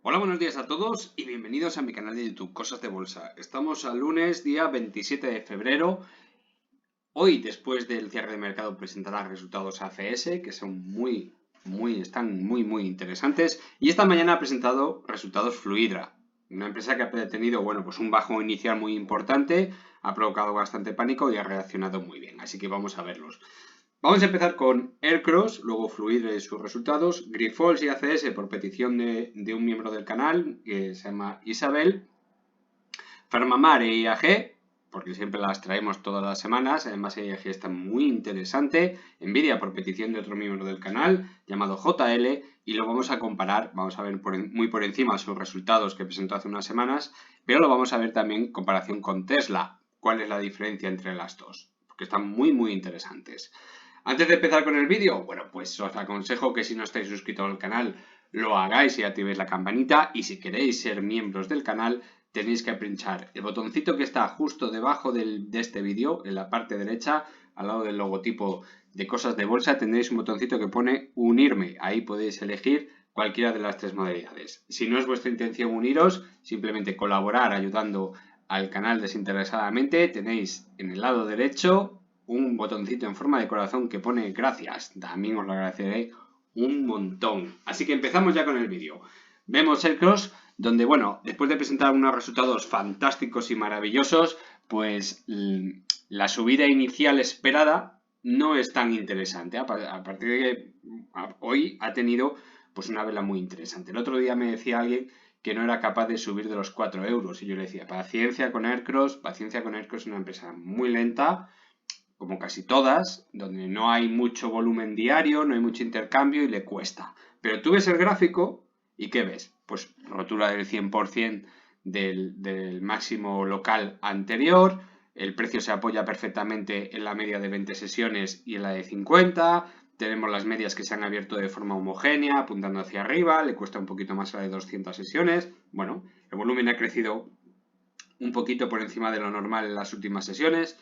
Hola, buenos días a todos y bienvenidos a mi canal de YouTube, Cosas de Bolsa. Estamos al lunes, día 27 de febrero. Hoy, después del cierre de mercado, presentará resultados ACS, que son están muy interesantes. Y esta mañana ha presentado resultados Fluidra, una empresa que ha tenido, pues un bajo inicial muy importante, ha provocado bastante pánico y ha reaccionado muy bien. Así que vamos a verlos. Vamos a empezar con Aircross, luego Fluidra y sus resultados, Grifols y ACS por petición de un miembro del canal que se llama Isabel, Farmamar e IAG, porque siempre las traemos todas las semanas, además IAG está muy interesante, Nvidia por petición de otro miembro del canal llamado JL, y lo vamos a comparar, vamos a ver muy por encima sus resultados que presentó hace unas semanas, pero lo vamos a ver también en comparación con Tesla, cuál es la diferencia entre las dos, porque están muy interesantes. Antes de empezar con el vídeo, pues os aconsejo que si no estáis suscritos al canal, lo hagáis y activéis la campanita. Y si queréis ser miembros del canal, tenéis que pinchar el botoncito que está justo debajo de este vídeo, en la parte derecha, al lado del logotipo de Cosas de Bolsa, tendréis un botoncito que pone unirme. Ahí podéis elegir cualquiera de las tres modalidades. Si no es vuestra intención uniros, simplemente colaborar ayudando al canal desinteresadamente, tenéis en el lado derecho un botoncito en forma de corazón que pone gracias. También os lo agradeceré un montón. Así que empezamos ya con el vídeo. Vemos el cross, donde, después de presentar unos resultados fantásticos y maravillosos, pues la subida inicial esperada no es tan interesante. A partir de que hoy ha tenido pues una vela muy interesante. El otro día me decía alguien que no era capaz de subir de los 4 euros y yo le decía, paciencia con Aircross es una empresa muy lenta, como casi todas, donde no hay mucho volumen diario, no hay mucho intercambio y le cuesta. Pero tú ves el gráfico y ¿qué ves? Pues rotura del 100% del máximo local anterior, el precio se apoya perfectamente en la media de 20 sesiones y en la de 50, tenemos las medias que se han abierto de forma homogénea, apuntando hacia arriba, le cuesta un poquito más la de 200 sesiones. Bueno, el volumen ha crecido un poquito por encima de lo normal en las últimas sesiones.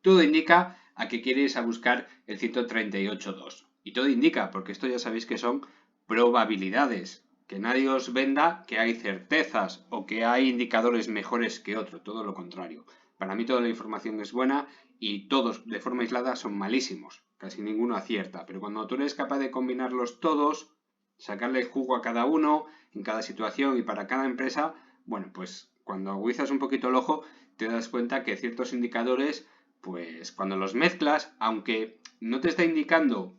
Todo indica a que quiere ir a buscar el 138.2. Y todo indica, porque esto ya sabéis que son probabilidades. Que nadie os venda que hay certezas o que hay indicadores mejores que otro. Todo lo contrario. Para mí toda la información es buena y todos de forma aislada son malísimos. Casi ninguno acierta. Pero cuando tú eres capaz de combinarlos todos, sacarle jugo a cada uno, en cada situación y para cada empresa, pues cuando agudizas un poquito el ojo, te das cuenta que ciertos indicadores, pues cuando los mezclas, aunque no te está indicando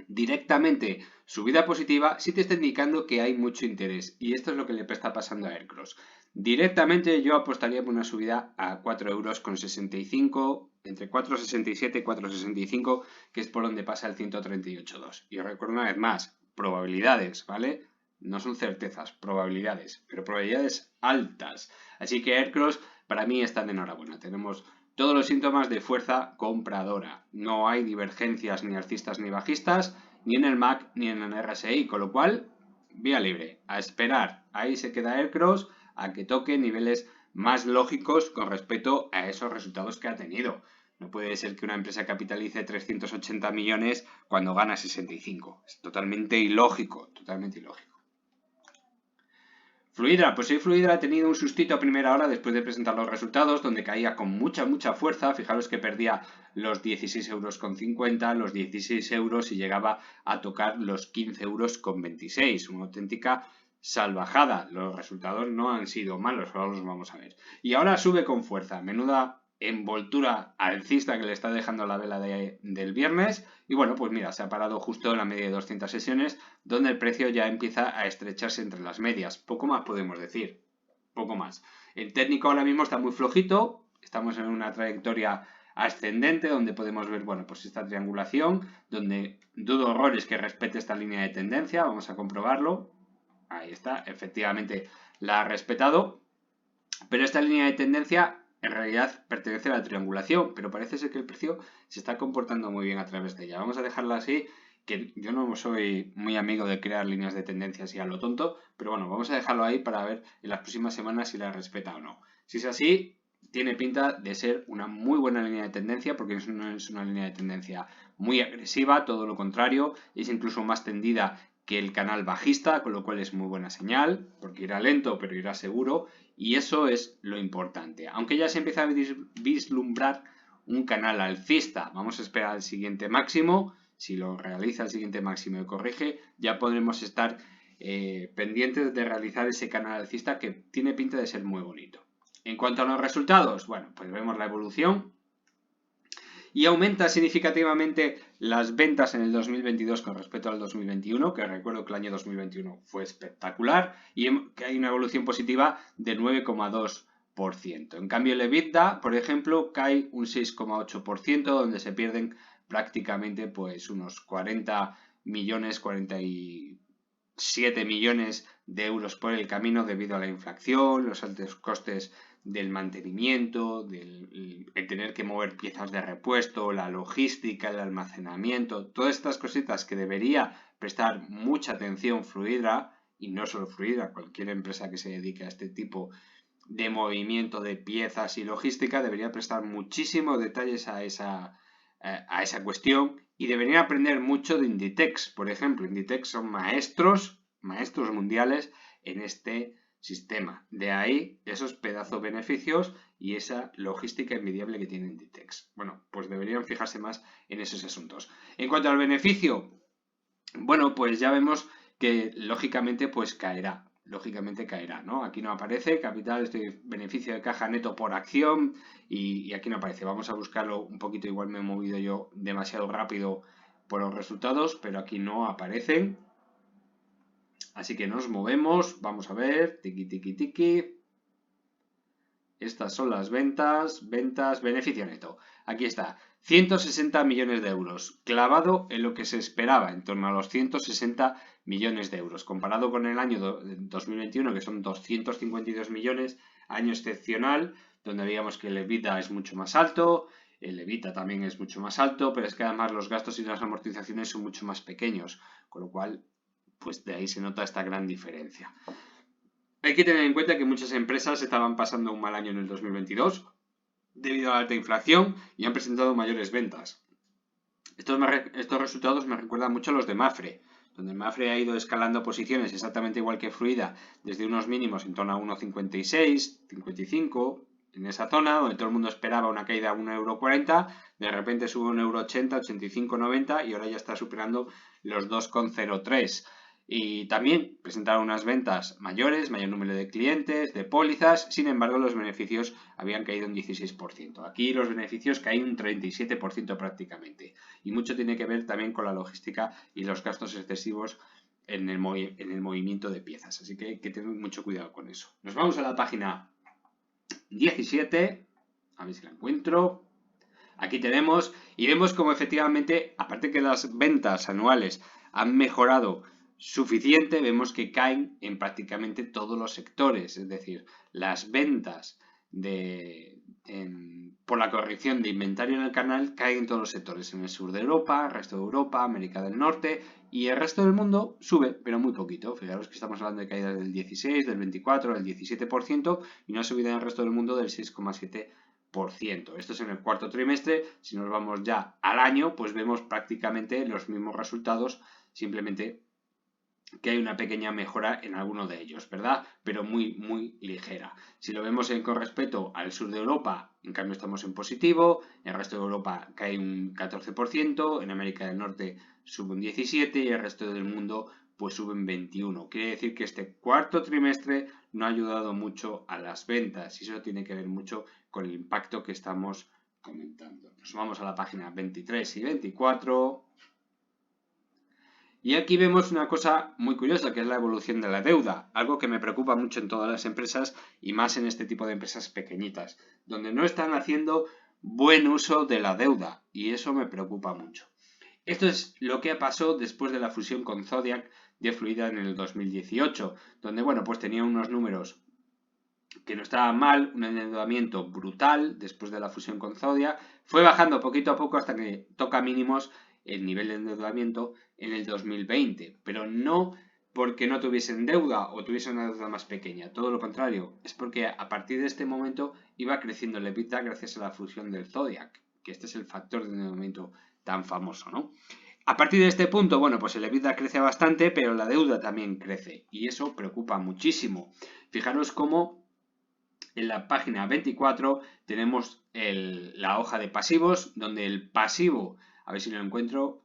directamente subida positiva, sí te está indicando que hay mucho interés. Y esto es lo que le está pasando a Aircross. Directamente yo apostaría por una subida a 4 euros con 65, entre 4,67 y 4,65, que es por donde pasa el 138.2. Y os recuerdo una vez más, probabilidades, ¿vale? No son certezas, probabilidades, pero probabilidades altas. Así que Aircross para mí está de enhorabuena. Tenemos todos los síntomas de fuerza compradora. No hay divergencias ni alcistas ni bajistas, ni en el MAC ni en el RSI, con lo cual, vía libre, a esperar. Ahí se queda Aircross a que toque niveles más lógicos con respecto a esos resultados que ha tenido. No puede ser que una empresa capitalice 380 millones cuando gana 65. Es totalmente ilógico, totalmente ilógico. Fluidra, pues hoy Fluidra ha tenido un sustito a primera hora después de presentar los resultados, donde caía con mucha fuerza. Fijaros que perdía los 16,50 euros, los 16 euros y llegaba a tocar los 15,26 euros. Una auténtica salvajada. Los resultados no han sido malos, ahora los vamos a ver. Y ahora sube con fuerza. Menuda envoltura alcista que le está dejando la vela del viernes. Y pues mira, se ha parado justo en la media de 200 sesiones, donde el precio ya empieza a estrecharse entre las medias. Poco más podemos decir. Poco más. El técnico ahora mismo está muy flojito. Estamos en una trayectoria ascendente donde podemos ver, pues esta triangulación, donde dudo horrores que respete esta línea de tendencia. Vamos a comprobarlo. Ahí está, efectivamente la ha respetado. Pero esta línea de tendencia en realidad pertenece a la triangulación, pero parece ser que el precio se está comportando muy bien a través de ella. Vamos a dejarla así, que yo no soy muy amigo de crear líneas de tendencia así a lo tonto, pero vamos a dejarlo ahí para ver en las próximas semanas si la respeta o no. Si es así, tiene pinta de ser una muy buena línea de tendencia, porque no es una línea de tendencia muy agresiva, todo lo contrario, es incluso más tendida que el canal bajista, con lo cual es muy buena señal, porque irá lento, pero irá seguro, y eso es lo importante. Aunque ya se empieza a vislumbrar un canal alcista. Vamos a esperar al siguiente máximo. Si lo realiza el siguiente máximo y corrige, ya podremos estar pendientes de realizar ese canal alcista que tiene pinta de ser muy bonito. En cuanto a los resultados, bueno, pues vemos la evolución y aumenta significativamente las ventas en el 2022 con respecto al 2021, que recuerdo que el año 2021 fue espectacular y que hay una evolución positiva de 9,2%. En cambio, el EBITDA, por ejemplo, cae un 6,8%, donde se pierden prácticamente pues unos 40 millones, 47 millones de euros por el camino debido a la inflación, los altos costes del mantenimiento, del tener que mover piezas de repuesto, la logística, el almacenamiento, todas estas cositas que debería prestar mucha atención Fluidra, y no solo Fluidra, cualquier empresa que se dedique a este tipo de movimiento de piezas y logística debería prestar muchísimos detalles a esa cuestión y deberían aprender mucho de Inditex. Por ejemplo, Inditex son maestros mundiales en este sistema. De ahí esos pedazos beneficios y esa logística envidiable que tiene Inditex. Bueno, pues deberían fijarse más en esos asuntos. En cuanto al beneficio, bueno, pues ya vemos que lógicamente pues caerá. Lógicamente caerá, ¿no? Aquí no aparece capital, beneficio de caja neto por acción y aquí no aparece. Vamos a buscarlo un poquito, igual me he movido yo demasiado rápido por los resultados, pero aquí no aparecen. Así que nos movemos, vamos a ver, tiki tiki tiki. Estas son las ventas, beneficio neto. Aquí está, 160 millones de euros, clavado en lo que se esperaba, en torno a los 160 millones de euros. Comparado con el año 2021, que son 252 millones, año excepcional, donde veíamos que el EBITDA es mucho más alto, el EBITDA también es mucho más alto, pero es que además los gastos y las amortizaciones son mucho más pequeños, con lo cual, pues de ahí se nota esta gran diferencia. Hay que tener en cuenta que muchas empresas estaban pasando un mal año en el 2022 debido a la alta inflación y han presentado mayores ventas. Estos resultados me recuerdan mucho a los de Mapfre, donde Mapfre ha ido escalando posiciones exactamente igual que Fluidra, desde unos mínimos en torno a 1,56, 55, en esa zona, donde todo el mundo esperaba una caída a 1,40 €, de repente sube a 1,80 €, 85, 90 y ahora ya está superando los 2,03. Y también presentaron unas ventas mayores, mayor número de clientes, de pólizas, sin embargo los beneficios habían caído un 16%. Aquí los beneficios caen un 37% prácticamente. Y mucho tiene que ver también con la logística y los gastos excesivos en el movimiento de piezas. Así que hay que tener mucho cuidado con eso. Nos vamos a la página 17, a ver si la encuentro. Aquí tenemos y vemos como efectivamente, aparte que las ventas anuales han mejorado suficiente, vemos que caen en prácticamente todos los sectores, es decir, las ventas por la corrección de inventario en el canal caen en todos los sectores, en el sur de Europa, el resto de Europa, América del Norte y el resto del mundo sube, pero muy poquito. Fijaros que estamos hablando de caídas del 16, del 24, del 17% y una subida en el resto del mundo del 6,7%. Esto es en el cuarto trimestre. Si nos vamos ya al año, pues vemos prácticamente los mismos resultados, simplemente que hay una pequeña mejora en alguno de ellos, ¿verdad? Pero muy ligera. Si lo vemos con respecto al sur de Europa, en cambio estamos en positivo, en el resto de Europa cae un 14%, en América del Norte sube un 17% y el resto del mundo pues sube un 21%. Quiere decir que este cuarto trimestre no ha ayudado mucho a las ventas y eso tiene que ver mucho con el impacto que estamos comentando. Nos vamos a la página 23 y 24. Y aquí vemos una cosa muy curiosa, que es la evolución de la deuda, algo que me preocupa mucho en todas las empresas y más en este tipo de empresas pequeñitas, donde no están haciendo buen uso de la deuda y eso me preocupa mucho. Esto es lo que pasó después de la fusión con Zodiac de Fluidra en el 2018, donde bueno, pues tenía unos números que no estaban mal, un endeudamiento brutal después de la fusión con Zodiac, fue bajando poquito a poco hasta que toca mínimos el nivel de endeudamiento en el 2020, pero no porque no tuviesen deuda o tuviesen una deuda más pequeña, todo lo contrario, es porque a partir de este momento iba creciendo el EBITDA gracias a la fusión del Zodiac, que este es el factor de endeudamiento tan famoso, ¿no? A partir de este punto, bueno, pues el EBITDA crece bastante, pero la deuda también crece y eso preocupa muchísimo. Fijaros cómo en la página 24 tenemos la hoja de pasivos, donde el pasivo, a ver si lo encuentro,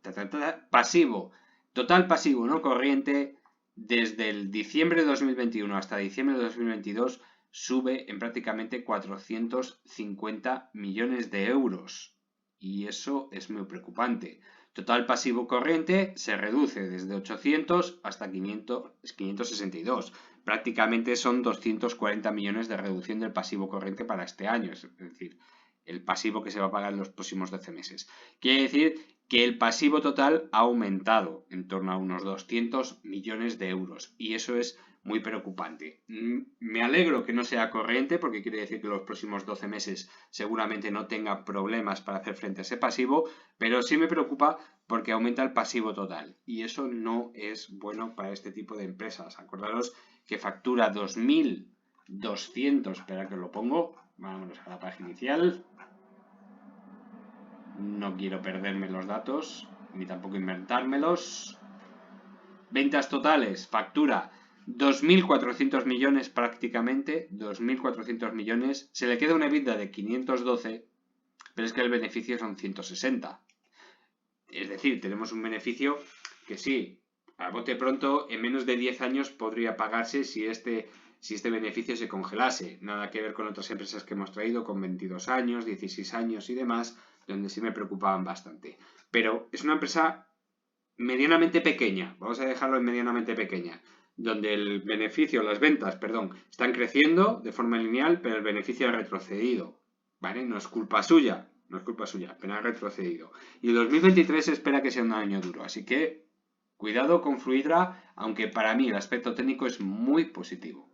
pasivo, total pasivo no corriente, desde el diciembre de 2021 hasta diciembre de 2022 sube en prácticamente 450 millones de euros. Y eso es muy preocupante. Total pasivo corriente se reduce desde 800 hasta 562. Prácticamente son 240 millones de reducción del pasivo corriente para este año. Es decir, el pasivo que se va a pagar en los próximos 12 meses. Quiere decir que el pasivo total ha aumentado en torno a unos 200 millones de euros. Y eso es muy preocupante. Me alegro que no sea corriente porque quiere decir que los próximos 12 meses seguramente no tenga problemas para hacer frente a ese pasivo, pero sí me preocupa porque aumenta el pasivo total y eso no es bueno para este tipo de empresas. Acordaros que factura 2.200, espera que lo pongo, vámonos a la página inicial. No quiero perderme los datos ni tampoco inventármelos. Ventas totales, factura 2.400 millones prácticamente, 2.400 millones. Se le queda una EBITDA de 512, pero es que el beneficio son 160. Es decir, tenemos un beneficio que sí, a bote pronto, en menos de 10 años podría pagarse si este beneficio se congelase. Nada que ver con otras empresas que hemos traído con 22 años, 16 años y demás, donde sí me preocupaban bastante. Pero es una empresa medianamente pequeña, vamos a dejarlo en medianamente pequeña, donde el beneficio, las ventas, perdón, están creciendo de forma lineal, pero el beneficio ha retrocedido, ¿vale? No es culpa suya, apenas ha retrocedido. Y el 2023 se espera que sea un año duro, así que cuidado con Fluidra, aunque para mí el aspecto técnico es muy positivo.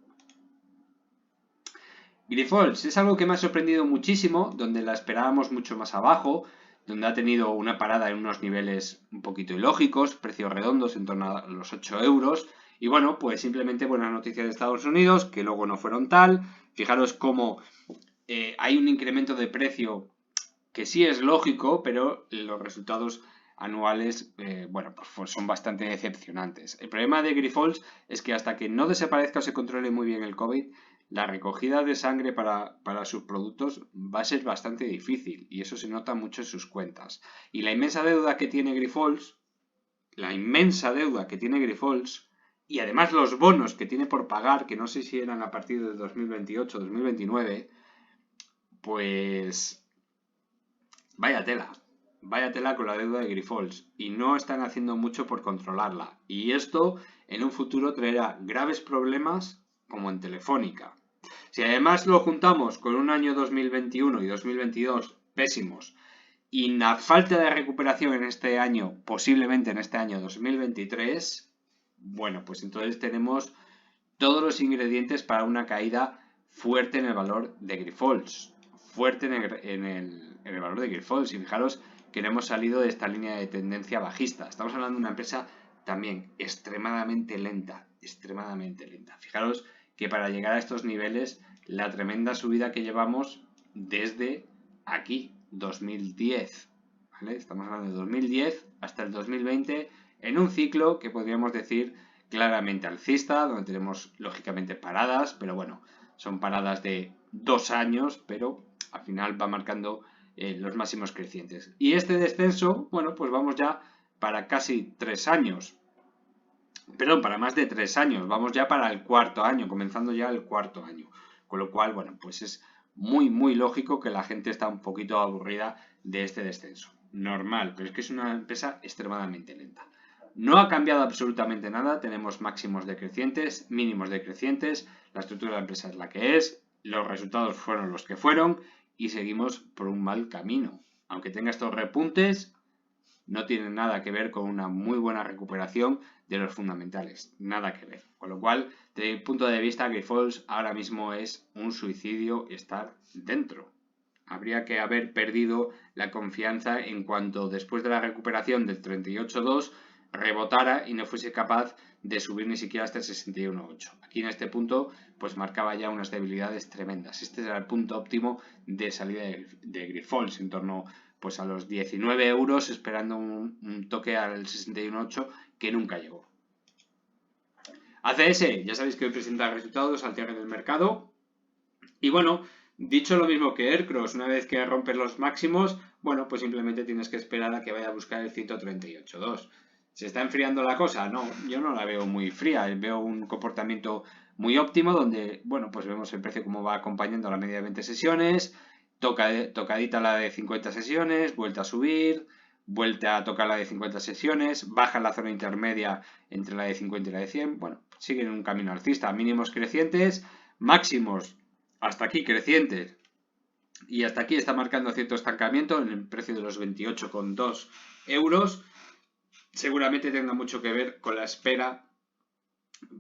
Grifols es algo que me ha sorprendido muchísimo, donde la esperábamos mucho más abajo, donde ha tenido una parada en unos niveles un poquito ilógicos, precios redondos en torno a los 8 euros. Y bueno, pues simplemente buenas noticias de Estados Unidos, que luego no fueron tal. Fijaros cómo hay un incremento de precio que sí es lógico, pero los resultados anuales, bueno, pues son bastante decepcionantes. El problema de Grifols es que hasta que no desaparezca o se controle muy bien el COVID, la recogida de sangre para sus productos va a ser bastante difícil y eso se nota mucho en sus cuentas. Y la inmensa deuda que tiene Grifols, y además los bonos que tiene por pagar, que no sé si eran a partir de 2028 o 2029, pues vaya tela con la deuda de Grifols y no están haciendo mucho por controlarla. Y esto en un futuro traerá graves problemas como en Telefónica. Si además lo juntamos con un año 2021 y 2022 pésimos y la falta de recuperación en este año, posiblemente en este año 2023, bueno, pues entonces tenemos todos los ingredientes para una caída fuerte en el valor de Grifols. Fuerte en el valor de Grifols. Y fijaros que no hemos salido de esta línea de tendencia bajista. Estamos hablando de una empresa también extremadamente lenta. Fijaros que para llegar a estos niveles, la tremenda subida que llevamos desde aquí, 2010. ¿Vale? Estamos hablando de 2010 hasta el 2020 en un ciclo que podríamos decir claramente alcista, donde tenemos lógicamente paradas, pero bueno, son paradas de 2 años, pero al final va marcando los máximos crecientes. Y este descenso, bueno, pues vamos ya para casi 3 años. Perdón, para más de 3 años. Vamos ya para el cuarto año, comenzando ya el cuarto año. Con lo cual, bueno, pues es muy lógico que la gente está un poquito aburrida de este descenso. Normal, pero es que es una empresa extremadamente lenta. No ha cambiado absolutamente nada, tenemos máximos decrecientes, mínimos decrecientes, la estructura de la empresa es la que es, los resultados fueron los que fueron y seguimos por un mal camino. Aunque tenga estos repuntes, no tiene nada que ver con una muy buena recuperación de los fundamentales, nada que ver. Con lo cual, desde mi punto de vista, Grifols ahora mismo es un suicidio estar dentro. Habría que haber perdido la confianza en cuanto después de la recuperación del 38.2 rebotara y no fuese capaz de subir ni siquiera hasta el 61.8. Aquí en este punto pues marcaba ya unas debilidades tremendas. Este era el punto óptimo de salida de Grifols, en torno pues a los 19 euros esperando un toque al 61.8 que nunca llegó. ACS, ya sabéis que hoy presenta resultados al cierre del mercado. Y bueno, dicho lo mismo que Aircross, una vez que rompes los máximos, bueno, pues simplemente tienes que esperar a que vaya a buscar el 138.2. ¿Se está enfriando la cosa? No, yo no la veo muy fría. Veo un comportamiento muy óptimo donde, bueno, pues vemos el precio como va acompañando a la media de 20 sesiones, tocadita la de 50 sesiones, vuelta a subir, vuelta a tocar la de 50 sesiones, baja la zona intermedia entre la de 50 y la de 100. Bueno, siguen un camino alcista, mínimos crecientes, máximos hasta aquí crecientes. Y hasta aquí está marcando cierto estancamiento en el precio de los 28,2 euros. Seguramente tenga mucho que ver con la espera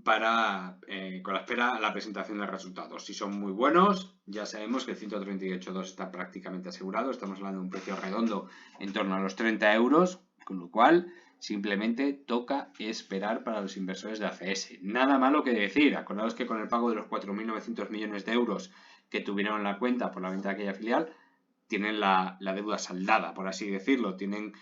a la presentación de resultados. Si son muy buenos, ya sabemos que el 138.2 está prácticamente asegurado. Estamos hablando de un precio redondo en torno a los 30 euros, con lo cual simplemente toca esperar para los inversores de ACS. Nada malo que decir. Acordaos que con el pago de los 4.900 millones de euros que tuvieron en la cuenta por la venta de aquella filial, tienen la deuda saldada, por así decirlo. Tienen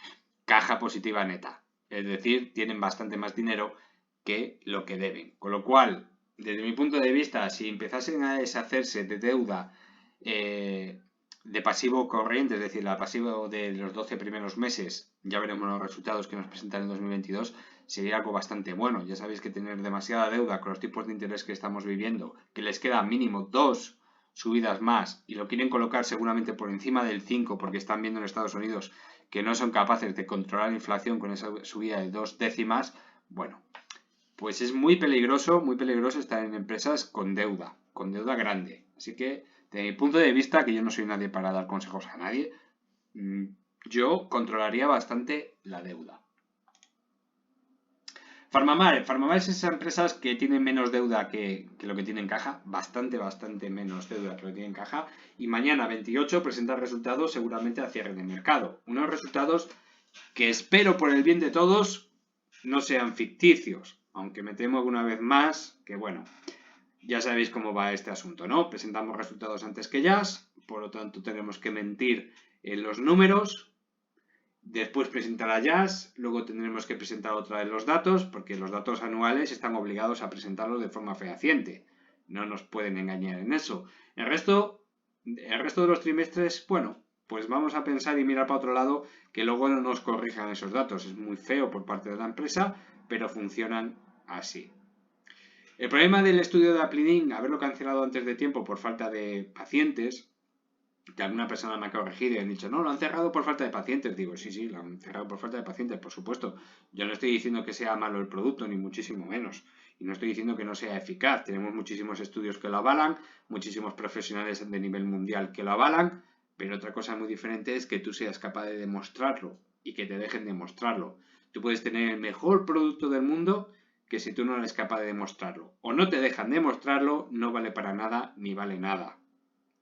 caja positiva neta. Es decir, tienen bastante más dinero que lo que deben. Con lo cual, desde mi punto de vista, si empezasen a deshacerse de deuda de pasivo corriente, es decir, la pasivo de los 12 primeros meses, ya veremos los resultados que nos presentan en 2022, sería algo bastante bueno. Ya sabéis que tener demasiada deuda con los tipos de interés que estamos viviendo, que les queda mínimo 2 subidas más y lo quieren colocar seguramente por encima del 5 porque están viendo en Estados Unidos que no son capaces de controlar la inflación con esa subida de 2 décimas, bueno, pues es muy peligroso estar en empresas con deuda grande. Así que, desde mi punto de vista, que yo no soy nadie para dar consejos a nadie, yo controlaría bastante la deuda. Farmamar es esas empresas que tienen menos deuda que lo que tiene en caja, bastante menos deuda que lo que tiene en caja, y mañana 28 presenta resultados seguramente a cierre de mercado. Unos resultados que espero por el bien de todos no sean ficticios, aunque me temo una vez más que, bueno, ya sabéis cómo va este asunto, ¿no? Presentamos resultados antes que Jazz, por lo tanto tenemos que mentir en los números. Después presentará Jazz, luego tendremos que presentar otra vez los datos, porque los datos anuales están obligados a presentarlos de forma fehaciente. No nos pueden engañar en eso. El resto de los trimestres, bueno, pues vamos a pensar y mirar para otro lado que luego no nos corrijan esos datos. Es muy feo por parte de la empresa, pero funcionan así. El problema del estudio de Aplidin, haberlo cancelado antes de tiempo por falta de pacientes, que alguna persona me ha corregido y han dicho, no, lo han cerrado por falta de pacientes. Digo, sí, lo han cerrado por falta de pacientes, por supuesto. Yo no estoy diciendo que sea malo el producto, ni muchísimo menos. Y no estoy diciendo que no sea eficaz. Tenemos muchísimos estudios que lo avalan, muchísimos profesionales de nivel mundial que lo avalan, pero otra cosa muy diferente es que tú seas capaz de demostrarlo y que te dejen demostrarlo. Tú puedes tener el mejor producto del mundo que si tú no eres capaz de demostrarlo o no te dejan demostrarlo, no vale para nada ni vale nada.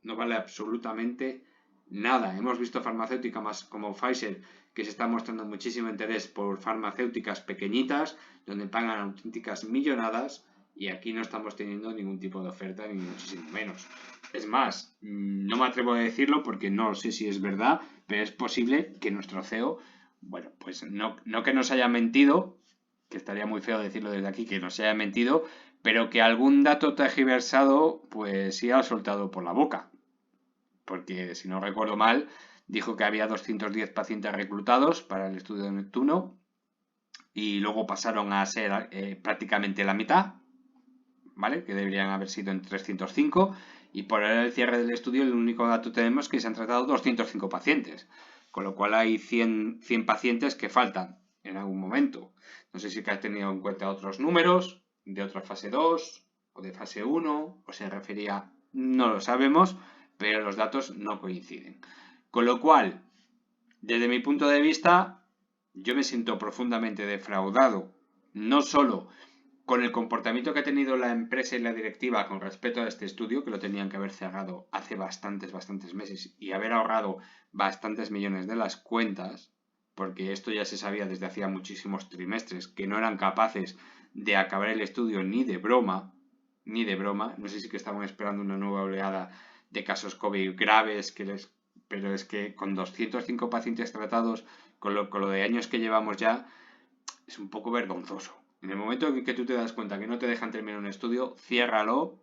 No vale absolutamente nada. Hemos visto farmacéuticas más como Pfizer que se está mostrando muchísimo interés por farmacéuticas pequeñitas donde pagan auténticas millonadas y aquí no estamos teniendo ningún tipo de oferta ni muchísimo menos. Es más, no me atrevo a decirlo porque no sé si es verdad, pero es posible que nuestro CEO, bueno, pues no que nos haya mentido, que estaría muy feo decirlo desde aquí, que nos haya mentido, pero que algún dato tergiversado pues sí ha soltado por la boca. Porque si no recuerdo mal, dijo que había 210 pacientes reclutados para el estudio de Neptuno y luego pasaron a ser prácticamente la mitad, ¿vale? Que deberían haber sido en 305 y por el cierre del estudio el único dato que tenemos es que se han tratado 205 pacientes, con lo cual hay 100 pacientes que faltan en algún momento. No sé si que has tenido en cuenta otros números de otra fase 2 o de fase 1 o se refería, no lo sabemos, pero los datos no coinciden. Con lo cual, desde mi punto de vista, yo me siento profundamente defraudado, no solo con el comportamiento que ha tenido la empresa y la directiva con respecto a este estudio, que lo tenían que haber cerrado hace bastantes meses y haber ahorrado bastantes millones de las cuentas, porque esto ya se sabía desde hacía muchísimos trimestres, que no eran capaces de acabar el estudio ni de broma, no sé si que estaban esperando una nueva oleada de casos COVID graves que les pero es que con 205 pacientes tratados, con lo de años que llevamos ya, es un poco vergonzoso. En el momento en que tú te das cuenta que no te dejan terminar un estudio, ciérralo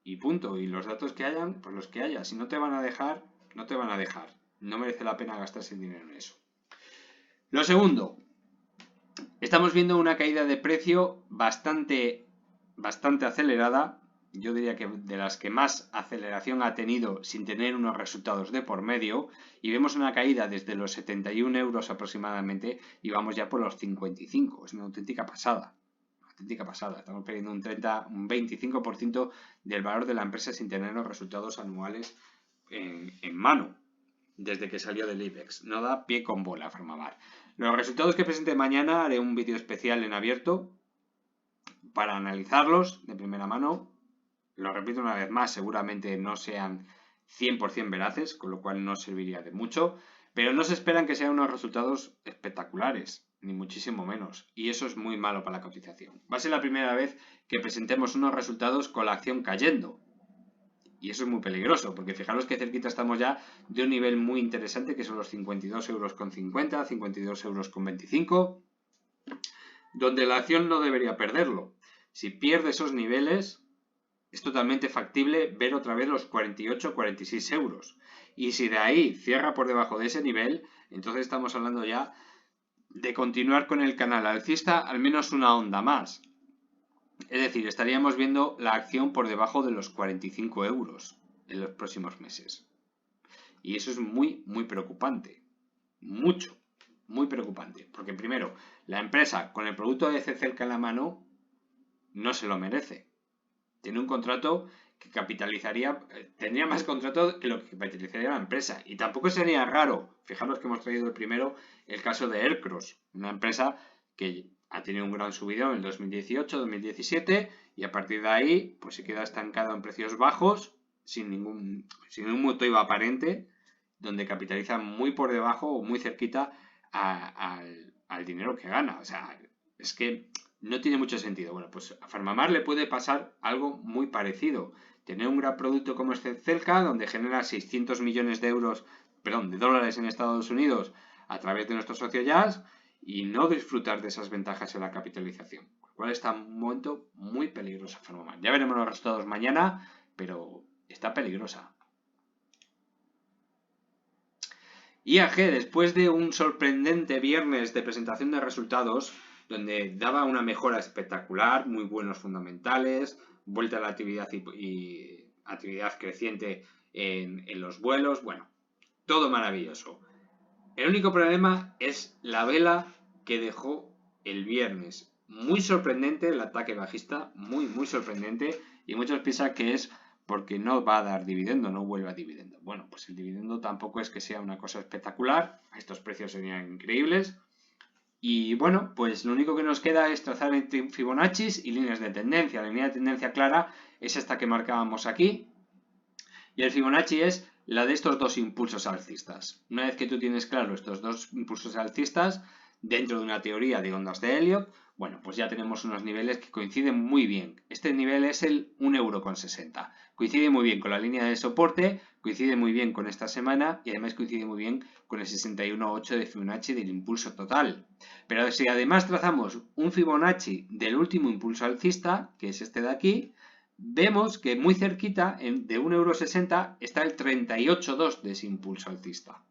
y punto. Y los datos que hayan, pues los que haya. Si no te van a dejar, no te van a dejar. No merece la pena gastarse el dinero en eso. Lo segundo, estamos viendo una caída de precio bastante acelerada. Yo diría que de las que más aceleración ha tenido sin tener unos resultados de por medio, y vemos una caída desde los 71 euros aproximadamente y vamos ya por los 55. Es una auténtica pasada. Estamos perdiendo un 25% del valor de la empresa sin tener los resultados anuales en mano desde que salió del IBEX. No da pie con bola Farmamar. Los resultados que presente mañana haré un vídeo especial en abierto para analizarlos de primera mano. Lo repito una vez más, seguramente no sean 100% veraces, con lo cual no serviría de mucho, pero no se esperan que sean unos resultados espectaculares, ni muchísimo menos, y eso es muy malo para la cotización. Va a ser la primera vez que presentemos unos resultados con la acción cayendo, y eso es muy peligroso, porque fijaros que cerquita estamos ya de un nivel muy interesante, que son los 52,50 euros, 52,25 euros, donde la acción no debería perderlo. Si pierde esos niveles, es totalmente factible ver otra vez los 48-46 euros. Y si de ahí cierra por debajo de ese nivel, entonces estamos hablando ya de continuar con el canal alcista al menos una onda más. Es decir, estaríamos viendo la acción por debajo de los 45 euros en los próximos meses. Y eso es muy, muy preocupante. Mucho, muy preocupante. Porque primero, la empresa con el producto de Celca en la mano no se lo merece. Tiene un contrato que tendría más contrato que lo que capitalizaría la empresa. Y tampoco sería raro, fijaros que hemos traído el primero, el caso de Aircross, una empresa que ha tenido un gran subidón en el 2018-2017 y a partir de ahí pues se queda estancado en precios bajos, sin ningún motivo aparente, donde capitaliza muy por debajo o muy cerquita al dinero que gana. O sea, es que no tiene mucho sentido. Bueno, pues a Farmamar le puede pasar algo muy parecido. Tener un gran producto como este Celca, donde genera 600 millones de dólares en Estados Unidos a través de nuestro socio Jazz y no disfrutar de esas ventajas en la capitalización. Con lo cual está un momento muy peligroso Farmamar. Ya veremos los resultados mañana, pero está peligrosa. IAG, después de un sorprendente viernes de presentación de resultados, donde daba una mejora espectacular, muy buenos fundamentales, vuelta a la actividad y actividad creciente en los vuelos, bueno, todo maravilloso. El único problema es la vela que dejó el viernes. Muy sorprendente el ataque bajista, muy, muy sorprendente, y muchos piensan que es porque no va a dar dividendo, no vuelve a dividendo. Bueno, pues el dividendo tampoco es que sea una cosa espectacular, estos precios serían increíbles. Y bueno, pues lo único que nos queda es trazar entre Fibonacci y líneas de tendencia. La línea de tendencia clara es esta que marcábamos aquí. Y el Fibonacci es la de estos dos impulsos alcistas. Una vez que tú tienes claro estos dos impulsos alcistas dentro de una teoría de ondas de Elliott, bueno, pues ya tenemos unos niveles que coinciden muy bien. Este nivel es el 1,60 €. Coincide muy bien con la línea de soporte, coincide muy bien con esta semana y además coincide muy bien con el 61,8 de Fibonacci del impulso total. Pero si además trazamos un Fibonacci del último impulso alcista, que es este de aquí, vemos que muy cerquita, de 1,60 € está el 38,2 de ese impulso alcista.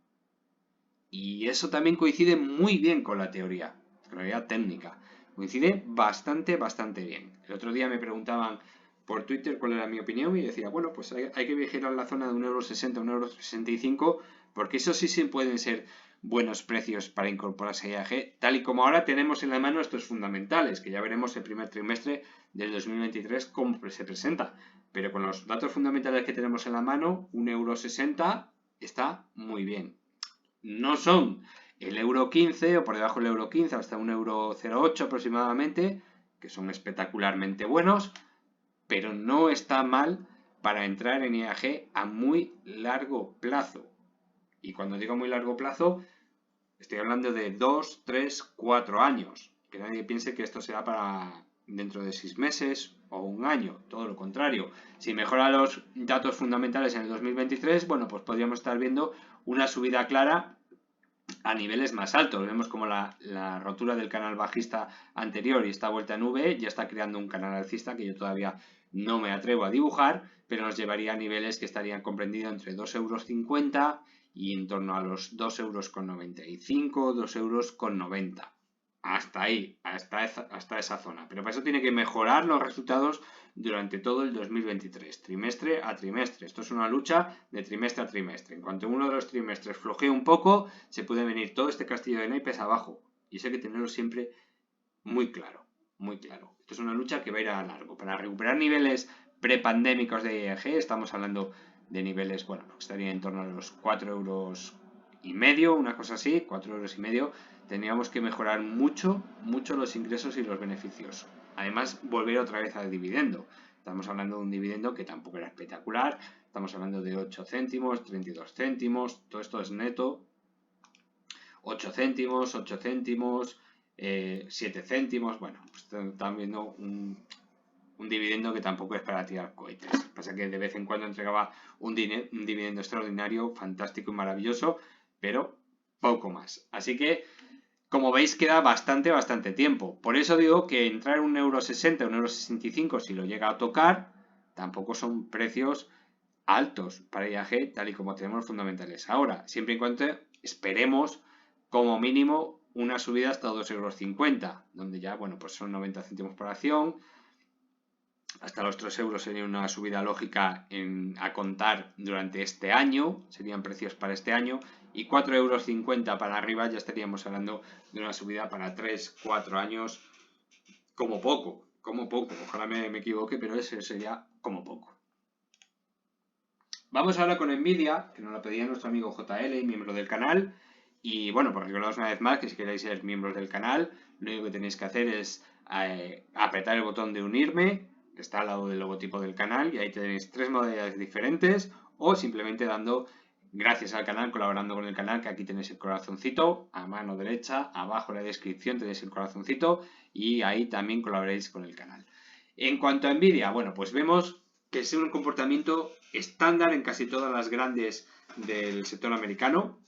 Y eso también coincide muy bien con la teoría técnica. Coincide bastante, bastante bien. El otro día me preguntaban por Twitter cuál era mi opinión y decía, bueno, pues hay que vigilar la zona de 1,60 €, 1,65 €, porque eso sí pueden ser buenos precios para incorporarse a IAG, tal y como ahora tenemos en la mano estos fundamentales, que ya veremos el primer trimestre del 2023 cómo se presenta. Pero con los datos fundamentales que tenemos en la mano, 1,60 € está muy bien. No son el euro 15 o por debajo del euro 15 hasta 1,08 € aproximadamente, que son espectacularmente buenos, pero no está mal para entrar en IAG a muy largo plazo. Y cuando digo muy largo plazo, estoy hablando de 2, 3, 4 años. Que nadie piense que esto será para dentro de 6 meses o un año, todo lo contrario. Si mejora los datos fundamentales en el 2023, bueno, pues podríamos estar viendo una subida clara a niveles más altos. Vemos como la rotura del canal bajista anterior y esta vuelta en V ya está creando un canal alcista que yo todavía no me atrevo a dibujar, pero nos llevaría a niveles que estarían comprendidos entre 2,50 € y en torno a los 2,95 €, 2,90 €. Hasta ahí, hasta esa zona. Pero para eso tiene que mejorar los resultados durante todo el 2023, trimestre a trimestre. Esto es una lucha de trimestre a trimestre. En cuanto uno de los trimestres flojee un poco, se puede venir todo este castillo de naipes abajo. Y eso hay que tenerlo siempre muy claro, muy claro. Esto es una lucha que va a ir a largo. Para recuperar niveles prepandémicos de IEG, estamos hablando de niveles, bueno, que estarían en torno a los 4,5 €, una cosa así, 4,5 €, tendríamos que mejorar mucho, mucho los ingresos y los beneficios. Además, volver otra vez al dividendo. Estamos hablando de un dividendo que tampoco era espectacular. Estamos hablando de 8 céntimos, 32 céntimos, todo esto es neto. 8 céntimos, 8 céntimos, 7 céntimos. Bueno, pues están viendo un dividendo que tampoco es para tirar cohetes. Pasa que de vez en cuando entregaba un dividendo extraordinario, fantástico y maravilloso, pero poco más. Así que, como veis, queda bastante tiempo. Por eso digo que entrar 1,60 €, 1,65 € si lo llega a tocar, tampoco son precios altos para IAG, tal y como tenemos los fundamentales ahora. Siempre y cuando esperemos, como mínimo, una subida hasta 2,50 €, donde ya, bueno, pues son 90 céntimos por acción. Hasta los 3 € sería una subida lógica a contar durante este año, serían precios para este año, y 4,50 € para arriba ya estaríamos hablando de una subida para 3-4 años como poco, ojalá me equivoque, pero ese sería como poco. Vamos ahora con Nvidia, que nos lo pedía nuestro amigo JL, miembro del canal, y bueno, pues recordaos una vez más que si queréis ser miembros del canal, lo único que tenéis que hacer es apretar el botón de unirme, está al lado del logotipo del canal, y ahí tenéis 3 modalidades diferentes, o simplemente dando gracias al canal, colaborando con el canal, que aquí tenéis el corazoncito, a mano derecha, abajo en la descripción tenéis el corazoncito, y ahí también colaboréis con el canal. En cuanto a Nvidia, bueno, pues vemos que es un comportamiento estándar en casi todas las grandes del sector americano,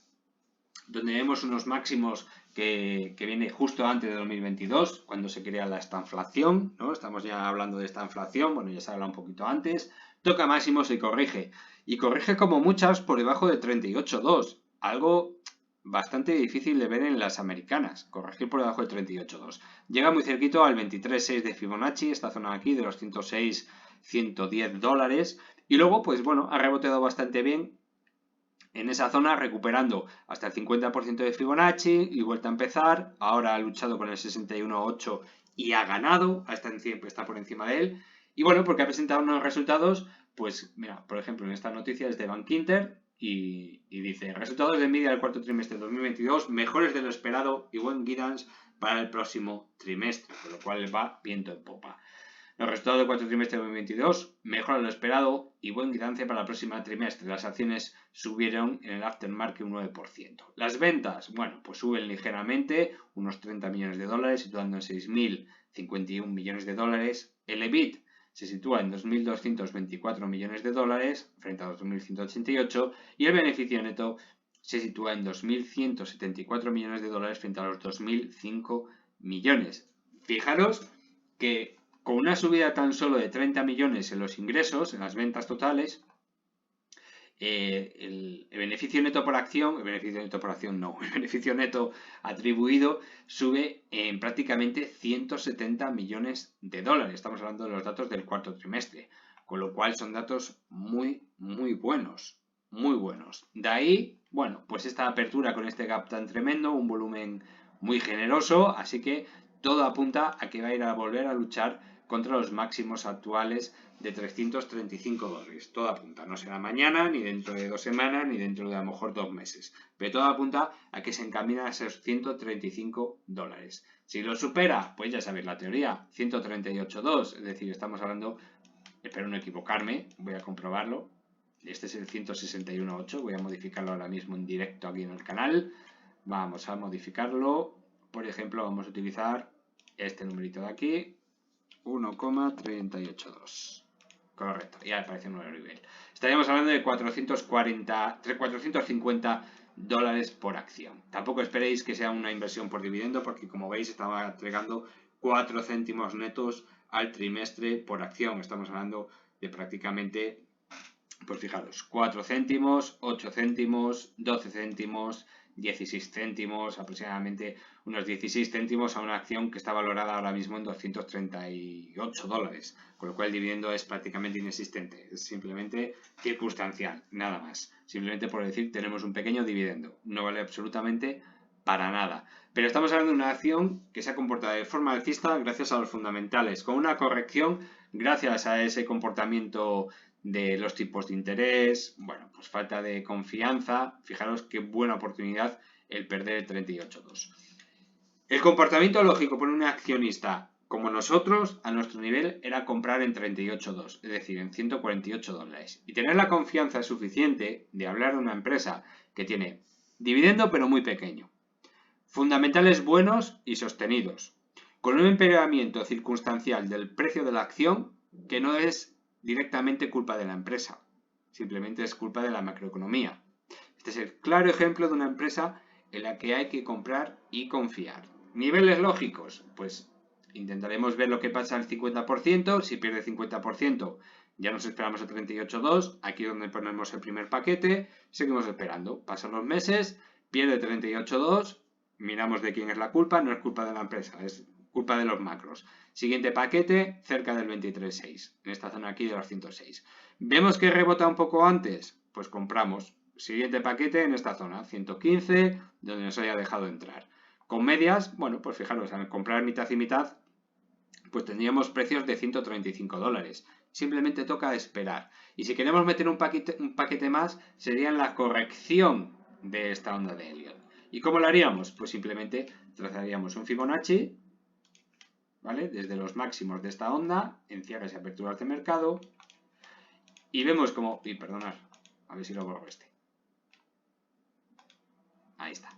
donde vemos unos máximos que viene justo antes de 2022, cuando se crea la estanflación, ¿no? Estamos ya hablando de esta inflación, bueno, ya se habla un poquito antes, toca máximos y corrige como muchas por debajo de 38,2, algo bastante difícil de ver en las americanas, corregir por debajo de 38,2. Llega muy cerquito al 23,6 de Fibonacci, esta zona aquí de los 106, 110 dólares, y luego, pues bueno, ha reboteado bastante bien en esa zona, recuperando hasta el 50% de Fibonacci y vuelta a empezar. Ahora ha luchado con el 61,8 y ha ganado, está por encima de él. Y bueno, porque ha presentado unos resultados, pues mira, por ejemplo, en esta noticia es de Bankinter y dice: resultados de Nvidia del cuarto trimestre de 2022 mejores de lo esperado y buen guidance para el próximo trimestre, con lo cual va viento en popa. Los resultados del cuarto trimestre de 2022 mejoran lo esperado y buen guidance para el próximo trimestre. Las acciones subieron en el aftermarket un 9%. Las ventas, bueno, pues suben ligeramente, unos 30 millones de dólares, situando en 6.051 millones de dólares. El EBIT se sitúa en 2.224 millones de dólares frente a 2.188 y el beneficio neto se sitúa en 2.174 millones de dólares frente a los 2.005 millones. Fijaros que con una subida tan solo de 30 millones en los ingresos, en las ventas totales, el beneficio neto por acción, el beneficio neto atribuido sube en prácticamente 170 millones de dólares. Estamos hablando de los datos del cuarto trimestre, con lo cual son datos muy buenos, muy buenos. De ahí, bueno, pues esta apertura con este gap tan tremendo, un volumen muy generoso, así que todo apunta a que va a ir a volver a luchar contra los máximos actuales de 335 dólares. Todo apunta, no será mañana, ni dentro de 2 semanas, ni dentro de a lo mejor 2 meses. Pero todo apunta a que se encamina a esos 135 dólares. Si lo supera, pues ya sabéis la teoría, 138,2, es decir, estamos hablando, espero no equivocarme, voy a comprobarlo. Este es el 161,8, voy a modificarlo ahora mismo en directo aquí en el canal. Vamos a modificarlo. Por ejemplo, vamos a utilizar este numerito de aquí. 1,382. Correcto, ya aparece un nuevo nivel. Estaríamos hablando de 450 dólares por acción. Tampoco esperéis que sea una inversión por dividendo, porque como veis estaba entregando 4 céntimos netos al trimestre por acción. Estamos hablando de prácticamente, pues fijaros, 4 céntimos, 8 céntimos, 12 céntimos, 16 céntimos, aproximadamente unos 16 céntimos a una acción que está valorada ahora mismo en 238 dólares, con lo cual el dividendo es prácticamente inexistente, es simplemente circunstancial, nada más. Simplemente por decir tenemos un pequeño dividendo, no vale absolutamente para nada. Pero estamos hablando de una acción que se ha comportado de forma alcista gracias a los fundamentales, con una corrección gracias a ese comportamiento de los tipos de interés, bueno, pues falta de confianza. Fijaros qué buena oportunidad el perder el 38.2. El comportamiento lógico por un accionista como nosotros, a nuestro nivel, era comprar en 38.2, es decir, en 148 dólares. Y tener la confianza suficiente de hablar de una empresa que tiene dividendo pero muy pequeño, fundamentales buenos y sostenidos, con un empeoramiento circunstancial del precio de la acción que no es directamente culpa de la empresa, simplemente es culpa de la macroeconomía. Este es el claro ejemplo de una empresa en la que hay que comprar y confiar. Niveles lógicos, pues intentaremos ver lo que pasa al 50%, si pierde 50% ya nos esperamos a 38.2, aquí donde ponemos el primer paquete, seguimos esperando, pasan los meses, pierde 38.2, miramos de quién es la culpa, no es culpa de la empresa, es culpa de los macros. Siguiente paquete, cerca del 23.6, en esta zona aquí de los 106. ¿Vemos que rebota un poco antes? Pues compramos. Siguiente paquete en esta zona, 115, donde nos haya dejado entrar. Con medias, bueno, pues fijaros, al comprar mitad y mitad, pues tendríamos precios de 135 dólares. Simplemente toca esperar. Y si queremos meter un paquete más, sería en la corrección de esta onda de Elliott. ¿Y cómo lo haríamos? Pues simplemente trazaríamos un Fibonacci, ¿vale? Desde los máximos de esta onda, en cierres y aperturas de mercado, y vemos como... Y perdonad, a ver si lo borro este. Ahí está.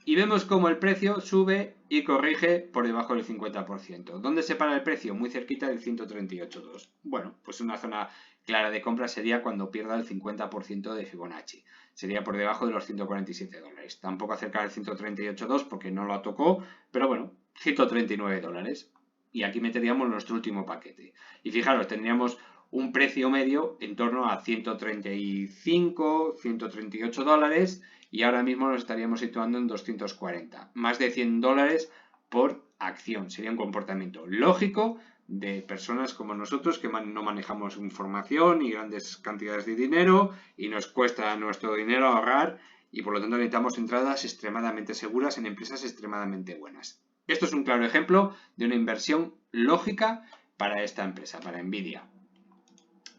Y vemos como el precio sube y corrige por debajo del 50%. ¿Dónde se para el precio? Muy cerquita del 138.2. Bueno, pues una zona clara de compra sería cuando pierda el 50% de Fibonacci. Sería por debajo de los 147 dólares. Tampoco acerca del 138.2 porque no lo tocó, pero bueno, 139 dólares. Y aquí meteríamos nuestro último paquete. Y fijaros, tendríamos un precio medio en torno a 135, 138 dólares y ahora mismo nos estaríamos situando en 240. Más de 100 dólares por acción. Sería un comportamiento lógico de personas como nosotros que no manejamos información y grandes cantidades de dinero y nos cuesta nuestro dinero ahorrar y por lo tanto necesitamos entradas extremadamente seguras en empresas extremadamente buenas. Esto es un claro ejemplo de una inversión lógica para esta empresa, para Nvidia.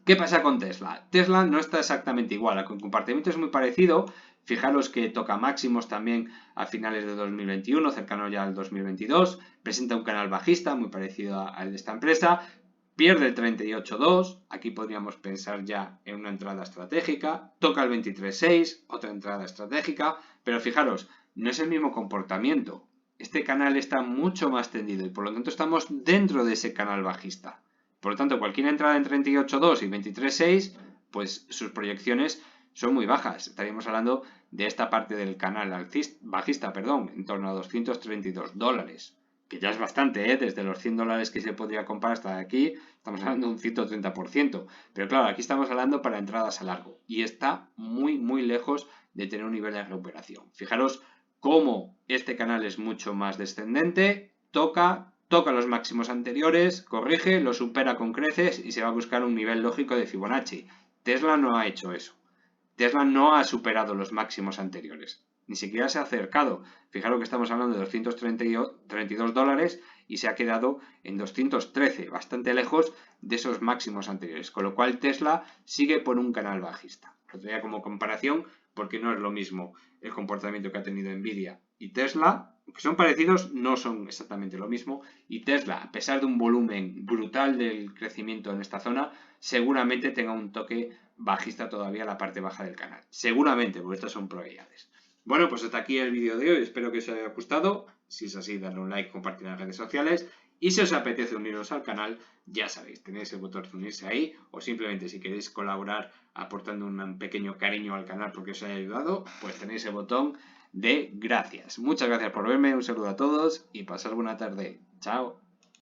¿Qué pasa con Tesla? Tesla no está exactamente igual, el comportamiento es muy parecido. Fijaros que toca máximos también a finales de 2021, cercano ya al 2022. Presenta un canal bajista muy parecido al de esta empresa. Pierde el 38.2, aquí podríamos pensar ya en una entrada estratégica. Toca el 23.6, otra entrada estratégica. Pero fijaros, no es el mismo comportamiento. Este canal está mucho más tendido y por lo tanto estamos dentro de ese canal bajista. Por lo tanto, cualquier entrada en 38.2 y 23.6, pues sus proyecciones son muy bajas. Estaríamos hablando de esta parte del canal bajista, en torno a 232 dólares. Que ya es bastante, ¿eh? Desde los 100 dólares que se podría comprar hasta aquí, estamos hablando de un 130%. Pero claro, aquí estamos hablando para entradas a largo. Y está muy, muy lejos de tener un nivel de recuperación. Fijaros cómo este canal es mucho más descendente, toca los máximos anteriores, corrige, lo supera con creces y se va a buscar un nivel lógico de Fibonacci. Tesla no ha hecho eso. Tesla no ha superado los máximos anteriores. Ni siquiera se ha acercado. Fijaros que estamos hablando de 232 dólares y se ha quedado en 213, bastante lejos de esos máximos anteriores. Con lo cual Tesla sigue por un canal bajista. Lo traía como comparación porque no es lo mismo el comportamiento que ha tenido Nvidia y Tesla. Que son parecidos, no son exactamente lo mismo. Y Tesla, a pesar de un volumen brutal del crecimiento en esta zona, seguramente tenga un toque bajista todavía la parte baja del canal. Seguramente, porque estas son probabilidades. Bueno, pues hasta aquí el vídeo de hoy. Espero que os haya gustado. Si es así, dadle un like, compartir en las redes sociales Y si os apetece uniros al canal, ya sabéis, tenéis el botón de unirse ahí, o simplemente si queréis colaborar aportando un pequeño cariño al canal porque os haya ayudado, pues tenéis el botón de gracias. Muchas gracias por verme, un saludo a todos y pasad buena tarde. Chao.